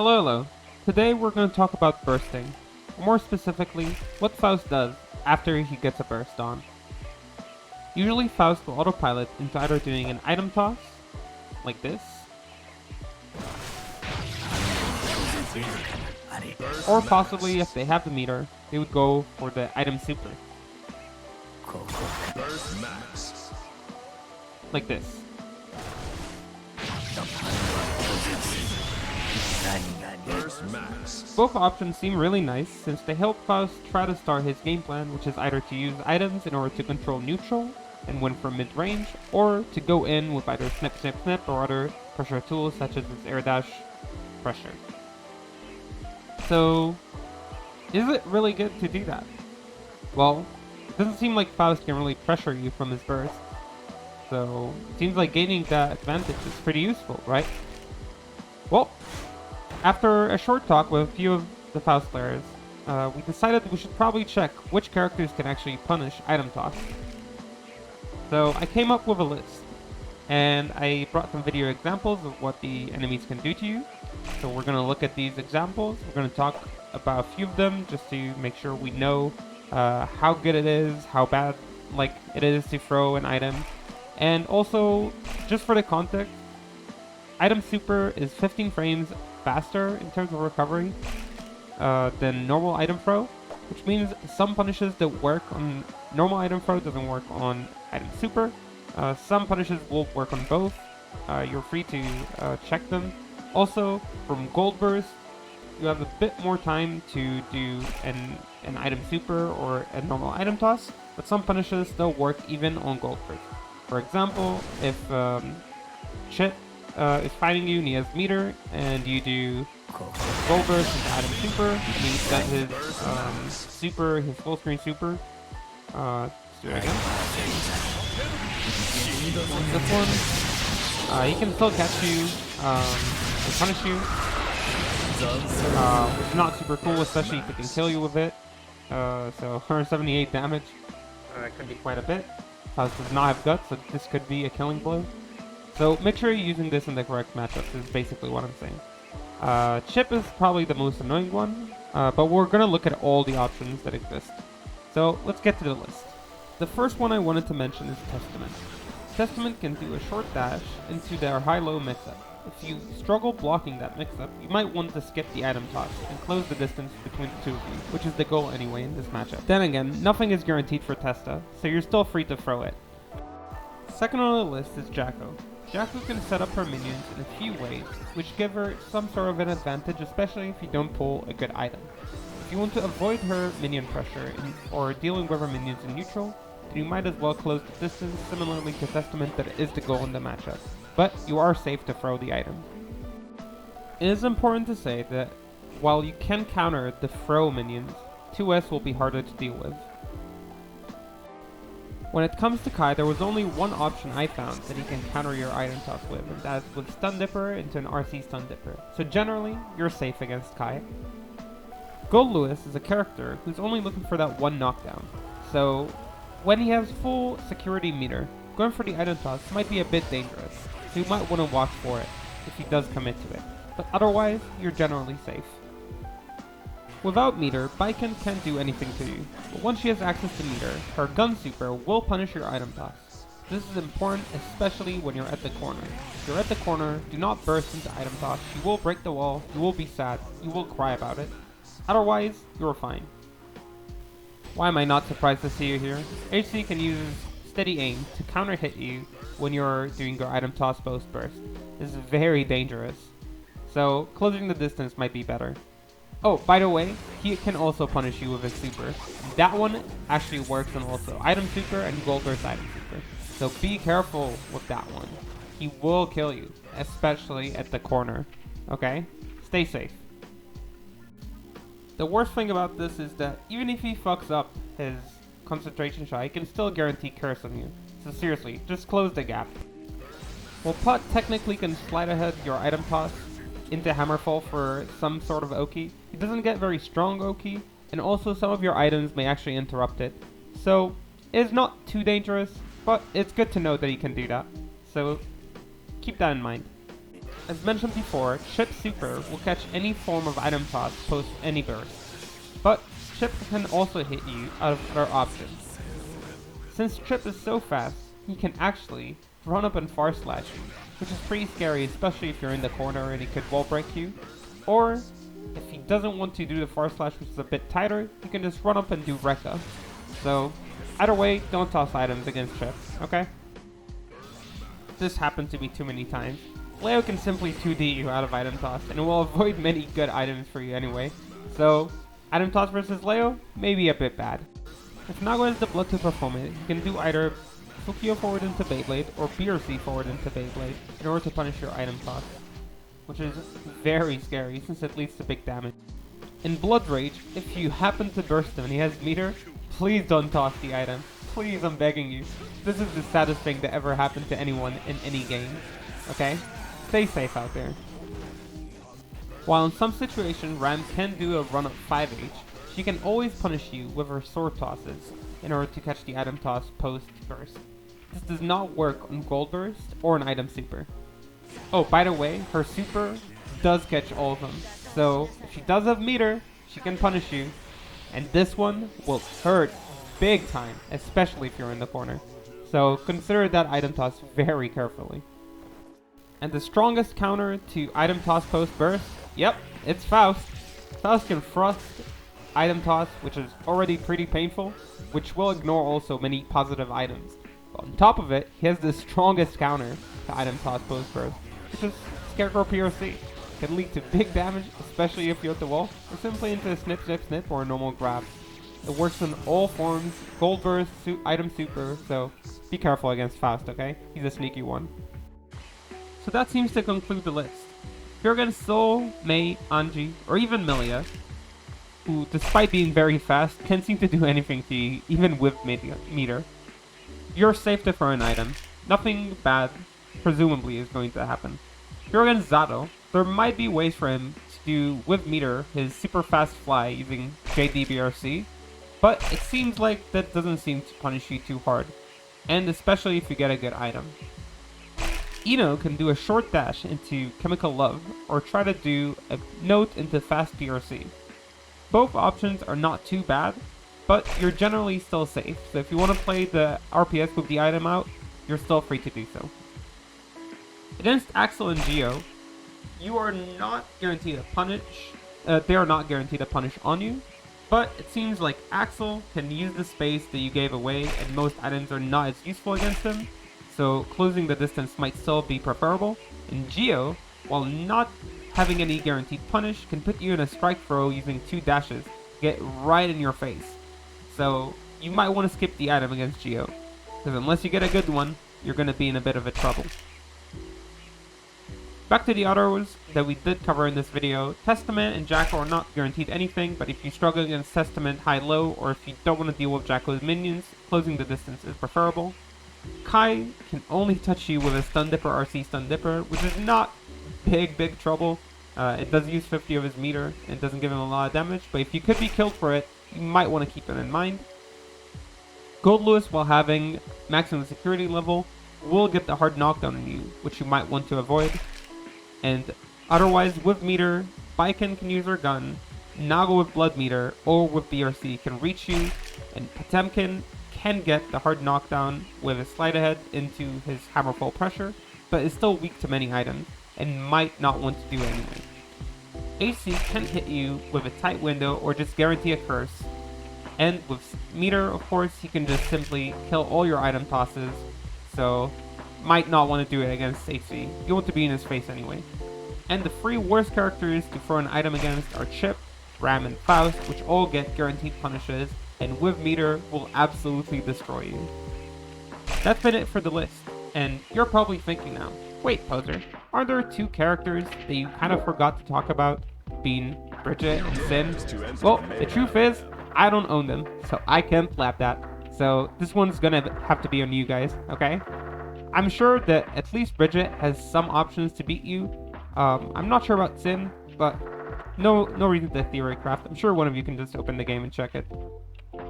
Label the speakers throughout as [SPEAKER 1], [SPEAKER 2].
[SPEAKER 1] Hello. Today we're going to talk about bursting. More specifically, what Faust does after he gets a burst on. Usually Faust will autopilot into either doing an item toss, like this, or possibly if they have the meter, they would go for the item super. Like this. Both options seem really nice since they help Faust try to start his game plan, which is either to use items in order to control neutral and win from mid-range, or to go in with either snip snip snip or other pressure tools such as his air dash pressure. So, is it really good to do that? Well, it doesn't seem like Faust can really pressure you from his burst. So, it seems like gaining that advantage is pretty useful, right? Well, after a short talk with a few of the Faust players, we decided we should probably check which characters can actually punish item toss. So I came up with a list, and I brought some video examples of what the enemies can do to you. So we're going to look at these examples, we're going to talk about a few of them just to make sure we know how good it is, how bad it is to throw an item, and also, just for the context, item super is 15 frames faster in terms of recovery than normal item throw, which means some punishes that work on normal item throw doesn't work on item super. Some punishes will work on both. You're free to check them. Also, from gold burst, you have a bit more time to do an item super or a normal item toss, but some punishes still work even on gold burst. For example, if Chipp is fighting you and he has meter, and you do gold burst into item super, and he does his super, his full screen super. Let's do it again. This one, he can still catch you and punish you, which is not super cool, especially if he can kill you with it. So 178 damage, could be quite a bit. Faust does not have guts, so this could be a killing blow. So make sure you're using this in the correct matchups is basically what I'm saying. Chipp is probably the most annoying one, but we're going to look at all the options that exist. So let's get to the list. The first one I wanted to mention is Testament. Testament can do a short dash into their high-low mix-up. If you struggle blocking that mix-up, you might want to skip the item toss and close the distance between the two of you, which is the goal anyway in this matchup. Then again, nothing is guaranteed for Testa, so you're still free to throw it. Second on the list is Jacko. Jacko can set up her minions in a few ways, which give her some sort of an advantage, especially if you don't pull a good item. If you want to avoid her minion pressure or dealing with her minions in neutral, then you might as well close the distance, similarly to Testament that is the goal in the matchup. But you are safe to throw the item. It is important to say that while you can counter the throw minions, 2S will be harder to deal with. When it comes to Kai, there was only one option I found that he can counter your item toss with, and that is with Stun Dipper into an RC Stun Dipper. So generally, you're safe against Kai. Goldlewis is a character who's only looking for that one knockdown. So when he has full security meter, going for the item toss might be a bit dangerous. So you might want to watch for it if he does commit to it. But otherwise, you're generally safe. Without meter, Baiken can't do anything to you, but once she has access to meter, her gun super will punish your item toss. This is important especially when you're at the corner. If you're at the corner, do not burst into item toss, she will break the wall, you will be sad, you will cry about it. Otherwise, you're fine. Why am I not surprised to see you here? HC can use steady aim to counter hit you when you're doing your item toss post burst. This is very dangerous. So closing the distance might be better. Oh, by the way, he can also punish you with his super. That one actually works on also item super and gold burst item super. So be careful with that one. He will kill you, especially at the corner. Okay? Stay safe. The worst thing about this is that even if he fucks up his concentration shot, he can still guarantee curse on you. So seriously, just close the gap. While Pot technically can slide ahead your item toss into Hammerfall for some sort of Oki, he doesn't get very strong Oki, and also some of your items may actually interrupt it. So it's not too dangerous, but it's good to know that he can do that. So keep that in mind. As mentioned before, Chipp Super will catch any form of item toss post any burst, but Chipp can also hit you out of other options. Since Chipp is so fast, he can actually run up and far slash you, which is pretty scary, especially if you're in the corner and he could wall break you. Or, if he doesn't want to do the far slash, which is a bit tighter, he can just run up and do Rekka. So, either way, don't toss items against Chipp, okay? This happened to me too many times. Leo can simply 2D you out of item toss, and it will avoid many good items for you anyway. So, item toss versus Leo, maybe a bit bad. If Nago has the blood to perform it, he can do either Fukio forward into Beyblade or BRC forward into Beyblade in order to punish your item toss, which is very scary since it leads to big damage. In Blood Rage, if you happen to burst him and he has meter, please don't toss the item. Please, I'm begging you. This is the saddest thing that ever happened to anyone in any game. Okay? Stay safe out there. While in some situations Ram can do a run up 5H, she can always punish you with her sword tosses in order to catch the item toss post burst. This does not work on Gold Burst or an item super. Oh, by the way, her super does catch all of them. So if she does have meter, she can punish you. And this one will hurt big time, especially if you're in the corner. So consider that item toss very carefully. And the strongest counter to item toss post burst, yep, it's Faust. Faust can thrust item toss, which is already pretty painful, which will ignore also many positive items. But on top of it, he has the strongest counter to item toss post burst, which is Scarecrow PRC. Can lead to big damage, especially if you're at the wall, or simply into a snip snip snip or a normal grab. It works in all forms, Gold Burst, item super, so be careful against Faust, okay? He's a sneaky one. So that seems to conclude the list. If you're against Sol, Mei, Anji, or even Milia, who, despite being very fast, can't seem to do anything to you, even with meter, you're safe to throw an item. Nothing bad, presumably, is going to happen. If you're against Zato, there might be ways for him to do, with meter, his super fast fly using JDBRC, but it seems like that doesn't seem to punish you too hard, and especially if you get a good item. Ino can do a short dash into Chemical Love, or try to do a note into Fast PRC. Both options are not too bad, but you're generally still safe, so if you want to play the RPS with the item out, you're still free to do so. Against Axel and Geo, you are not guaranteed a punish, they are not guaranteed a punish on you, but it seems like Axel can use the space that you gave away and most items are not as useful against him, so closing the distance might still be preferable. And Geo, while not having any guaranteed punish, can put you in a strike throw using 2 dashes, get right in your face. So you might want to skip the item against Geo, because unless you get a good one, you're going to be in a bit of a trouble. Back to the others that we did cover in this video, Testament and Jacko are not guaranteed anything, but if you struggle against Testament high-low, or if you don't want to deal with Jacko's minions, closing the distance is preferable. Kai can only touch you with a Stun Dipper RC Stun Dipper, which is not big trouble. It does use 50 of his meter, and it doesn't give him a lot of damage, but if you could be killed for it, you might want to keep it in mind. Goldlewis, while having maximum security level, will get the hard knockdown on you, which you might want to avoid. And otherwise, with meter, Baiken can use her gun, Nago with blood meter, or with BRC can reach you, and Potemkin can get the hard knockdown with a slide ahead into his hammer full pressure, but is still weak to many items, and might not want to do anyway. AC can hit you with a tight window or just guarantee a curse, and with meter, of course, he can just simply kill all your item tosses, so might not want to do it against AC. You want to be in his face anyway. And the 3 worst characters to throw an item against are Chipp, Ram, and Faust, which all get guaranteed punishes, and with meter will absolutely destroy you. That's been it for the list, and you're probably thinking now, wait Poser, are there 2 characters that you kind of forgot to talk about, being Bridget and Sin? Well, the truth is, I don't own them, so I can't lap that. So this one's gonna have to be on you guys, okay? I'm sure that at least Bridget has some options to beat you. I'm not sure about Sin, but no reason to theory craft. I'm sure one of you can just open the game and check it.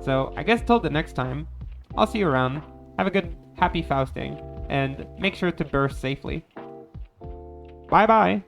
[SPEAKER 1] So I guess till the next time, I'll see you around. Have a good, happy Fausting, and make sure to burst safely. Bye-bye.